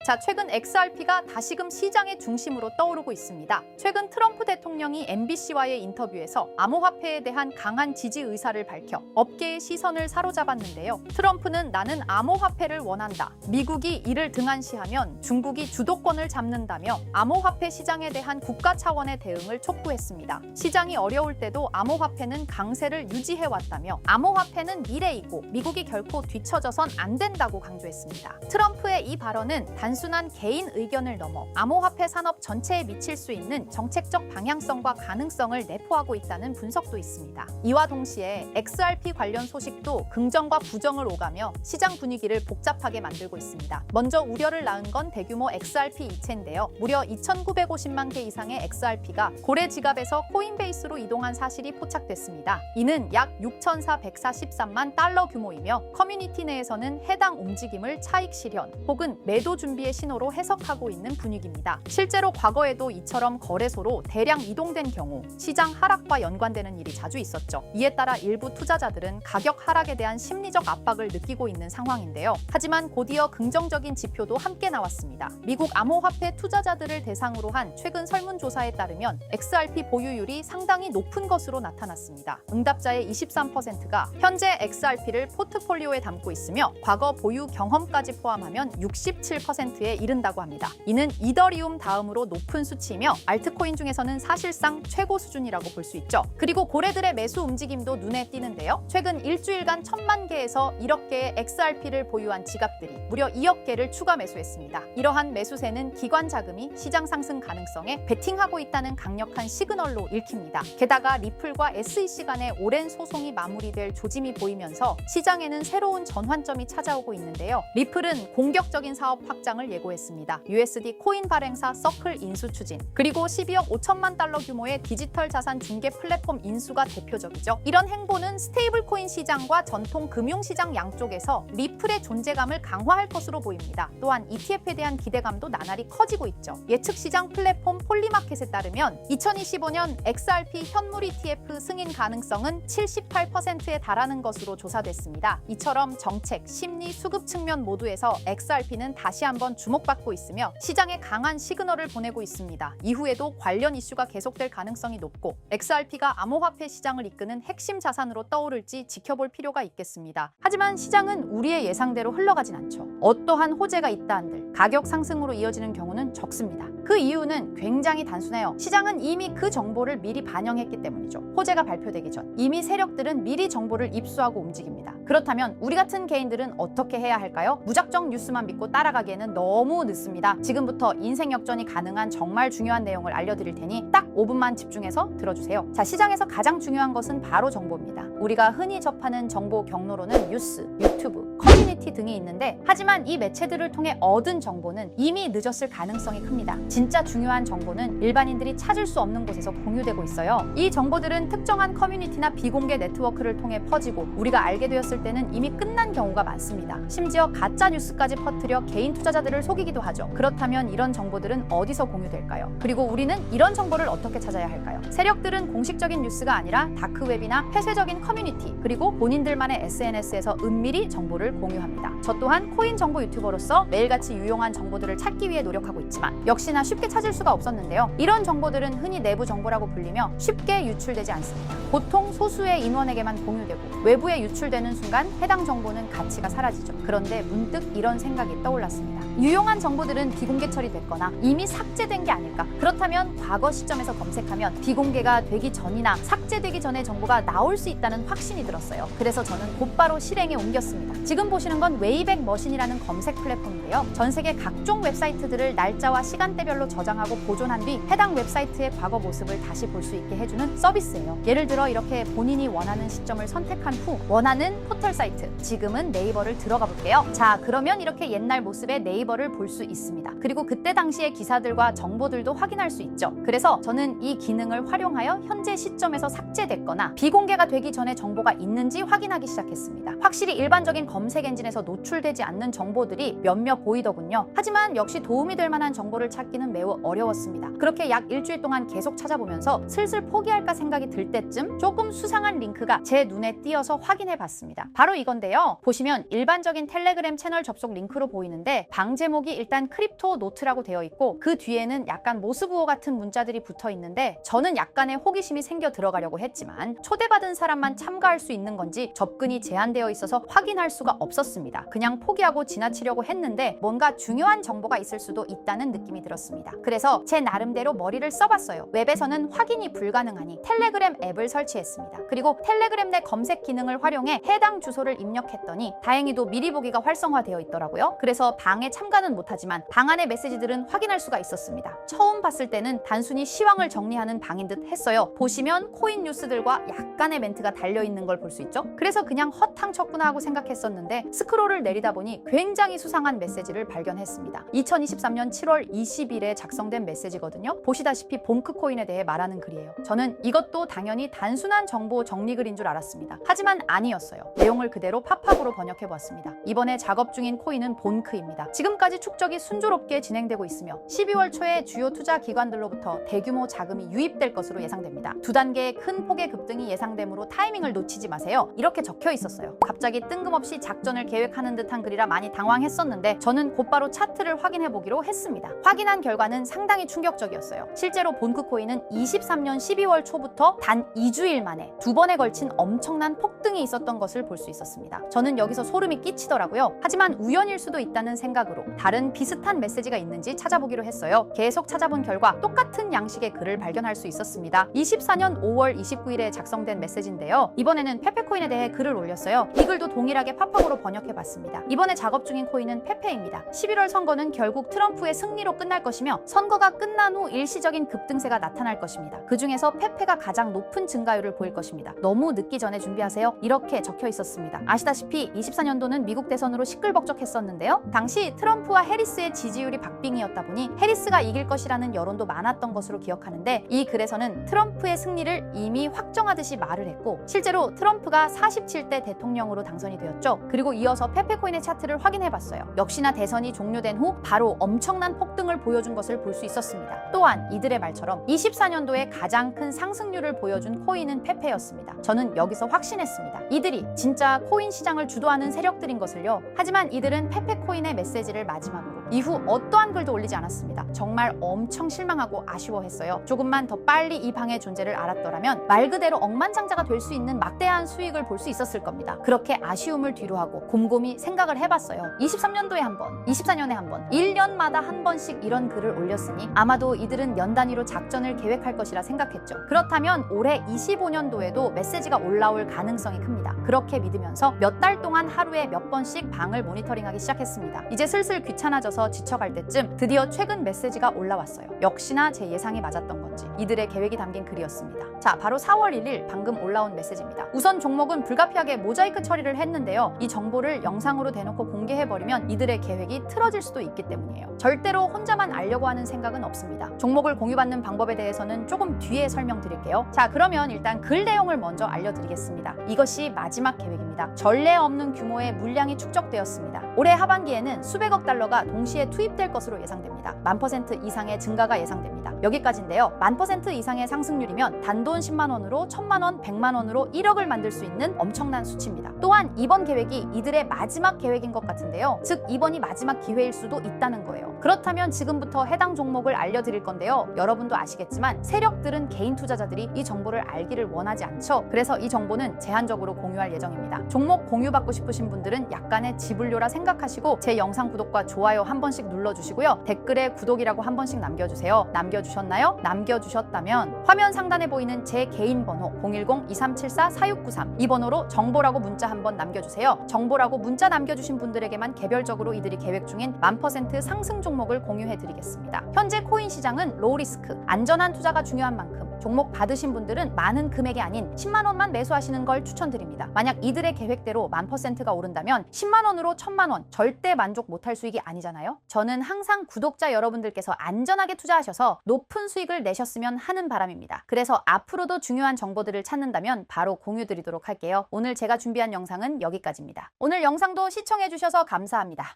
자, 최근 XRP가 다시금 시장의 중심으로 떠오르고 있습니다. 최근 트럼프 대통령이 MBC와의 인터뷰에서 암호화폐에 대한 강한 지지 의사를 밝혀 업계의 시선을 사로잡았는데요. 트럼프는 나는 암호화폐를 원한다. 미국이 이를 등한시하면 중국이 주도권을 잡는다며 암호화폐 시장에 대한 국가 차원의 대응을 촉구했습니다. 시장이 어려울 때도 암호화폐는 강세를 유지해왔다며 암호화폐는 미래이고 미국이 결코 뒤처져선 안 된다고 강조했습니다. 트럼프의 이 발언은 단순한 개인 의견을 넘어 암호화폐 산업 전체에 미칠 수 있는 정책적 방향성과 가능성을 내포하고 있다는 분석도 있습니다. 이와 동시에 XRP 관련 소식도 긍정과 부정을 오가며 시장 분위기를 복잡하게 만들고 있습니다. 먼저 우려를 낳은 건 대규모 XRP 이체인데요. 무려 2,950만 개 이상의 XRP가 고래 지갑에서 코인베이스로 이동한 사실이 포착됐습니다. 이는 약 6,443만 달러 규모이며 커뮤니티 내에서는 해당 움직임을 차익 실현 혹은 매도 준비의 신호로 해석하고 있는 분위기입니다. 실제로 과거에도 이처럼 거래소로 대량 이동된 경우 시장 하락과 연관되는 일이 자주 있었죠. 이에 따라 일부 투자자들은 가격 하락에 대한 심리적 압박을 느끼고 있는 상황인데요. 하지만 곧이어 긍정적인 지표도 함께 나왔습니다. 미국 암호화폐 투자자들을 대상으로 한 최근 설문조사에 따르면 XRP 보유율이 상당히 높은 것으로 나타났습니다. 응답자의 23%가 현재 XRP를 포트폴리오에 담고 있으며 과거 보유 경험까지 포함하면 67%에 이른다고 합니다. 이는 이더리움 다음으로 높은 수치이며 알트코인 중에서는 사실상 최고 수준이라고 볼 수 있죠. 그리고 고래들의 매수 움직임도 눈에 띄는데요. 최근 일주일간 1,000만 개에서 1억 개의 XRP를 보유한 지갑들이 무려 2억 개를 추가 매수했습니다. 이러한 매수세는 기관 자금이 시장 상승 가능성에 베팅하고 있다는 강력한 시그널로 읽힙니다. 게다가 리플과 SEC 간의 오랜 소송이 마무리될 조짐이 보이면서 시장에는 새로운 전환점이 찾아오고 있는데요. 리플은 공격적인 사업 확장을 예고했습니다. USD 코인 발행사 서클 인수 추진, 그리고 12억 5천만 달러 규모의 디지털 자산 중개 플랫폼 인수가 대표적이죠. 이런 행보는 스테이블 코인 시장과 전통 금융 시장 양쪽에서 리플의 존재감을 강화할 것으로 보입니다. 또한 ETF에 대한 기대감도 나날이 커지고 있죠. 예측 시장 플랫폼 폴리마켓에 따르면 2025년 XRP 현물 ETF 승인 가능성은 78%에 달하는 것으로 조사됐습니다. 이처럼 정책, 심리, 수급 측면 모두에서 XRP는 다시 한번 주목받고 있으며 시장에 강한 시그널을 보내고 있습니다. 이후에도 관련 이슈가 계속될 가능성이 높고 XRP가 암호화폐 시장을 이끄는 핵심 자산으로 떠오를지 지켜볼 필요가 있겠습니다. 하지만 시장은 우리의 예상대로 흘러가진 않죠. 어떠한 호재가 있다 한들 가격 상승으로 이어지는 경우는 적습니다. 그 이유는 굉장히 단순해요. 시장은 이미 그 정보를 미리 반영했기 때문이죠. 호재가 발표되기 전 이미 세력들은 미리 정보를 입수하고 움직입니다. 그렇다면 우리 같은 개인들은 어떻게 해야 할까요? 무작정 뉴스만 믿고 따라가기에는 너무 늦습니다. 지금부터 인생 역전이 가능한 정말 중요한 내용을 알려드릴 테니 딱 5분만 집중해서 들어주세요. 자, 시장에서 가장 중요한 것은 바로 정보입니다. 우리가 흔히 접하는 정보 경로로는 뉴스, 유튜브, 커뮤니티 등이 있는데 하지만 이 매체들을 통해 얻은 정보는 이미 늦었을 가능성이 큽니다. 진짜 중요한 정보는 일반인들이 찾을 수 없는 곳에서 공유되고 있어요. 이 정보들은 특정한 커뮤니티나 비공개 네트워크를 통해 퍼지고 우리가 알게 되었을 때는 이미 끝난 경우가 많습니다. 심지어 가짜 뉴스까지 퍼뜨려 개인 투자자들을 속이기도 하죠. 그렇다면 이런 정보들은 어디서 공유될까요? 그리고 우리는 이런 정보를 어떻게 찾아야 할까요? 세력들은 공식적인 뉴스가 아니라 다크웹이나 폐쇄적인 커뮤니티 그리고 본인들만의 SNS에서 은밀히 정보를 공유합니다. 저 또한 코인 정보 유튜버로서 매일같이 유용한 정보들을 찾기 위해 노력하고 있지만 역시나 쉽게 찾을 수가 없었는데요. 이런 정보들은 흔히 내부 정보라고 불리며 쉽게 유출되지 않습니다. 보통 소수의 인원에게만 공유되고 외부에 유출되는 순간 해당 정보는 가치가 사라지죠. 그런데 문득 이런 생각이 떠올랐습니다. 유용한 정보들은 비공개 처리됐거나 이미 삭제된 게 아닐까? 그렇다면 과거 시점에서 검색하면 비공개가 되기 전이나 삭제되기 전의 정보가 나올 수 있다는 확신이 들었어요. 그래서 저는 곧바로 실행에 옮겼습니다. 지금 보시는 건 웨이백 머신이라는 검색 플랫폼인데요. 전 세계 각종 웹사이트들을 날짜와 시간대별로 저장하고 보존한 뒤 해당 웹사이트의 과거 모습을 다시 볼 수 있게 해주는 서비스예요. 예를 들어 이렇게 본인이 원하는 시점을 선택한 후 원하는 포털 사이트, 지금은 네이버를 들어가 볼게요. 자, 그러면 이렇게 옛날 모습의 네이버를 볼 수 있습니다. 그리고 그때 당시의 기사들과 정보들도 확인할 수 있죠. 그래서 저는 이 기능을 활용하여 현재 시점에서 삭제됐거나 비공개가 되기 전에 정보가 있는지 확인하기 시작했습니다. 확실히 일반적인 검색 엔진에 마진에서 노출되지 않는 정보들이 몇몇 보이더군요. 하지만 역시 도움이 될 만한 정보를 찾기는 매우 어려웠습니다. 그렇게 약 일주일 동안 계속 찾아보면서 슬슬 포기할까 생각이 들 때쯤 조금 수상한 링크가 제 눈에 띄어서 확인해 봤습니다. 바로 이건데요. 보시면 일반적인 텔레그램 채널 접속 링크로 보이는데 방 제목이 일단 크립토 노트라고 되어 있고 그 뒤에는 약간 모스부호 같은 문자들이 붙어 있는데 저는 약간의 호기심이 생겨 들어가려고 했지만 초대받은 사람만 참가할 수 있는 건지 접근이 제한되어 있어서 확인할 수가 없었습니다. 그냥 포기하고 지나치려고 했는데 뭔가 중요한 정보가 있을 수도 있다는 느낌이 들었습니다. 그래서 제 나름대로 머리를 써봤어요. 웹에서는 확인이 불가능하니 텔레그램 앱을 설치했습니다. 그리고 텔레그램 내 검색 기능을 활용해 해당 주소를 입력했더니 다행히도 미리 보기가 활성화되어 있더라고요. 그래서 방에 참가는 못하지만 방 안의 메시지들은 확인할 수가 있었습니다. 처음 봤을 때는 단순히 시황을 정리하는 방인 듯 했어요. 보시면 코인 뉴스들과 약간의 멘트가 달려있는 걸 볼 수 있죠. 그래서 그냥 허탕 쳤구나 하고 생각했었는데 스크롤을 내리다 보니 굉장히 수상한 메시지를 발견했습니다. 2023년 7월 20일에 작성된 메시지거든요. 보시다시피 봉크 코인에 대해 말하는 글이에요. 저는 이것도 당연히 단순한 정보 정리 글인 줄 알았습니다. 하지만 아니었어요. 내용을 그대로 팝팝으로 번역해 보았습니다. 이번에 작업 중인 코인은 본크입니다. 지금까지 축적이 순조롭게 진행되고 있으며 12월 초에 주요 투자 기관들로부터 대규모 자금이 유입될 것으로 예상됩니다. 두 단계의 큰 폭의 급등이 예상되므로 타이밍을 놓치지 마세요. 이렇게 적혀 있었어요. 갑자기 뜬금없이 작전을 계획하는 듯한 글이라 많이 당황했었는데 저는 곧바로 차트를 확인해 보기로 했습니다. 확인한 결과는 상당히 충격적이었어요. 실제로 본크 코인은 23년 12월 초부터 단 2주일 만에 두 번에 걸친 엄청난 폭등이 있었던 것을 볼 수 있었습니다. 저는 여기서 소름이 끼치더라고요. 하지만 우연일 수도 있다는 생각으로 다른 비슷한 메시지가 있는지 찾아보기로 했어요. 계속 찾아본 결과 똑같은 양식의 글을 발견할 수 있었습니다. 24년 5월 29일에 작성된 메시지인데요. 이번에는 페페코인에 대해 글을 올렸어요. 이 글도 동일하게 팝팝으로 번역해봤습니다. 이번에 작업 중인 코인은 페페입니다. 11월 선거는 결국 트럼프의 승리로 끝날 것이며 선거가 끝난 후 일시적인 급등세가 나타날 것입니다. 그 중에서 페페가 가장 높은 증가율을 보일 것입니다. 너무 늦기 전에 준비하세요. 이렇게 적혀 있었습니다. 아시다시피 24년도는 미국 대선으로 시끌벅적했었는데요. 당시 트럼프와 해리스의 지지율이 박빙이었다 보니 해리스가 이길 것이라는 여론도 많았던 것으로 기억하는데 이 글에서는 트럼프의 승리를 이미 확정하듯이 말을 했고 실제로 트럼프가 47대 대통령으로 당선이 되었죠. 그리고 이어서 페페코인의 차트를 확인해봤어요. 역시나 대선이 종료된 후 바로 엄청난 폭등을 보여준 것을 볼 수 있었습니다. 또한 이들의 말처럼 24년도에 가장 큰 상승률을 보여준 코인은 페페였습니다. 저는 여기서 확신했습니다. 이들이 진짜 코인 시장을 주도하는 세력들인 것을요. 하지만 이들은 페페코인의 메시지를 마지막으로 이후 어떠한 글도 올리지 않았습니다. 정말 엄청 실망하고 아쉬워했어요. 조금만 더 빨리 이 방의 존재를 알았더라면 말 그대로 억만장자가 될 수 있는 막대한 수익을 볼 수 있었을 겁니다. 그렇게 아쉬움을 뒤로하고 곰곰이 생각을 해봤어요. 23년도에 한 번, 24년에 한 번, 1년마다 한 번씩 이런 글을 올렸으니 아마도 이들은 년 단위로 작전을 계획할 것이라 생각했죠. 그렇다면 올해 25년도에도 메시지가 올라올 가능성이 큽니다. 그렇게 믿으면서 몇 달 동안 하루에 몇 번씩 방을 모니터링하기 시작했습니다. 이제 슬슬 귀찮아져서 지쳐갈 때쯤 드디어 최근 메시지가 올라왔어요. 역시나 제 예상이 맞았던 건지 이들의 계획이 담긴 글이었습니다. 자, 바로 4월 1일 방금 올라온 메시지입니다. 우선 종목은 불가피하게 모자이크 처리를 했는데요. 이 정보를 영상으로 대놓고 공개해버리면 이들의 계획이 틀어질 수도 있기 때문이에요. 절대로 혼자만 알려고 하는 생각은 없습니다. 종목을 공유받는 방법에 대해서는 조금 뒤에 설명드릴게요. 자, 그러면 일단 글 내용을 먼저 알려드리겠습니다. 이것이 마지막 계획입니다. 전례 없는 규모의 물량이 축적되었습니다. 올해 하반기에는 수백억 달러가 동시에 투입될 것으로 예상됩니다. 1000% 이상의 증가가 예상됩니다. 여기까지인데요. 1000% 이상의 상승률이면 단돈 10만 원으로 1000만 원, 100만 원으로 1억을 만들 수 있는 엄청난 수치입니다. 또한 이번 계획이 이들의 마지막 계획인 것 같은데요. 즉 이번이 마지막 기회일 수도 있다는 거예요. 그렇다면 지금부터 해당 종목을 알려드릴 건데요. 여러분도 아시겠지만 세력들은 개인 투자자들이 이 정보를 알기를 원하지 않죠. 그래서 이 정보는 제한적으로 공유할 예정입니다. 종목 공유받고 싶으신 분들은 약간의 지불료라 생각하시고 제 영상 구독과 좋아요 한 번씩 눌러주시고요. 댓글에 구독이라고 한 번씩 남겨주세요. 남겨주셨나요? 남겨주셨다면 화면 상단에 보이는 제 개인 번호 010-2374-4693 이 번호로 정보라고 문자 한번 남겨주세요. 정보라고 문자 남겨주신 분들에게만 개별적으로 이들이 계획 중인 1000% 상승 종목을 공유해드리겠습니다. 현재 코인 시장은 로우리스크, 안전한 투자가 중요한 만큼 종목 받으신 분들은 많은 금액이 아닌 10만 원만 매수하시는 걸 추천드립니다. 만약 이들의 계획대로 1000%가 오른다면 10만 원으로 1000만 원 절대 만족 못할 수익이 아니잖아요. 저는 항상 구독자 여러분들께서 안전하게 투자하셔서 높은 수익을 내셨으면 하는 바람입니다. 그래서 앞으로도 중요한 정보들을 찾는다면 바로 공유드리도록 할게요. 오늘 제가 준비한 영상은 여기까지입니다. 오늘 영상도 시청해주셔서 감사합니다.